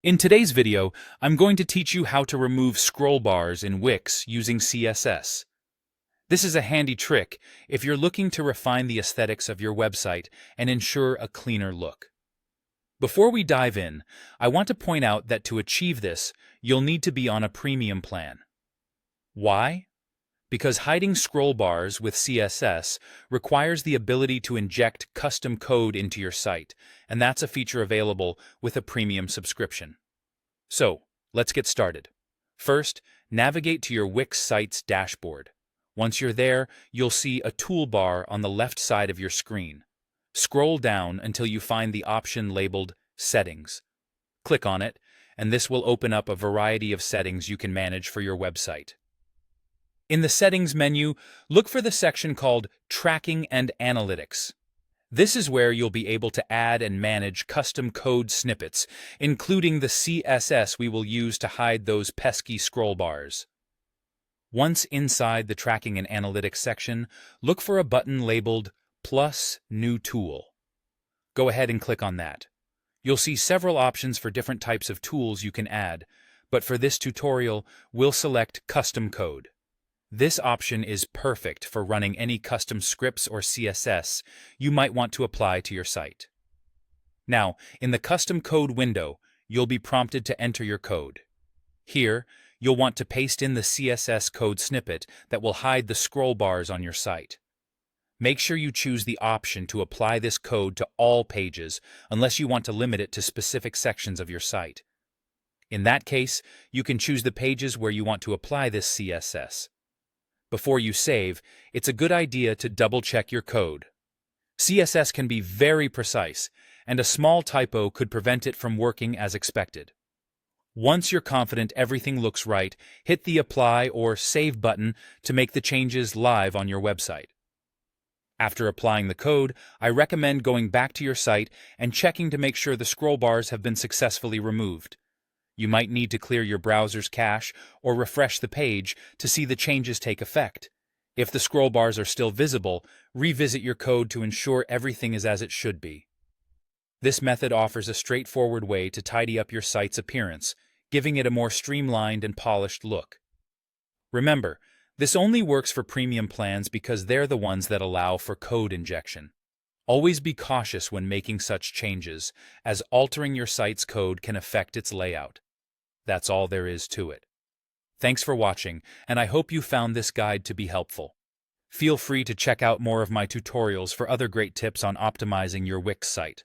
In today's video, I'm going to teach you how to remove scroll bars in Wix using CSS. This is a handy trick if you're looking to refine the aesthetics of your website and ensure a cleaner look. Before we dive in, I want to point out that to achieve this, you'll need to be on a premium plan. Why? Because hiding scroll bars with CSS requires the ability to inject custom code into your site, and that's a feature available with a premium subscription. So, let's get started. First, navigate to your Wix site's dashboard. Once you're there, you'll see a toolbar on the left side of your screen. Scroll down until you find the option labeled Settings. Click on it, and this will open up a variety of settings you can manage for your website. In the Settings menu, look for the section called Tracking and Analytics. This is where you'll be able to add and manage custom code snippets, including the CSS we will use to hide those pesky scroll bars. Once inside the Tracking and Analytics section, look for a button labeled Plus New Tool. Go ahead and click on that. You'll see several options for different types of tools you can add, but for this tutorial, we'll select Custom Code. This option is perfect for running any custom scripts or CSS you might want to apply to your site. Now, in the Custom Code window, you'll be prompted to enter your code. Here, you'll want to paste in the CSS code snippet that will hide the scroll bars on your site. Make sure you choose the option to apply this code to all pages unless you want to limit it to specific sections of your site. In that case, you can choose the pages where you want to apply this CSS. Before you save, it's a good idea to double-check your code. CSS can be very precise, and a small typo could prevent it from working as expected. Once you're confident everything looks right, hit the Apply or Save button to make the changes live on your website. After applying the code, I recommend going back to your site and checking to make sure the scroll bars have been successfully removed. You might need to clear your browser's cache or refresh the page to see the changes take effect. If the scroll bars are still visible, revisit your code to ensure everything is as it should be. This method offers a straightforward way to tidy up your site's appearance, giving it a more streamlined and polished look. Remember, this only works for premium plans because they're the ones that allow for code injection. Always be cautious when making such changes, as altering your site's code can affect its layout. That's all there is to it. Thanks for watching, and I hope you found this guide to be helpful. Feel free to check out more of my tutorials for other great tips on optimizing your Wix site.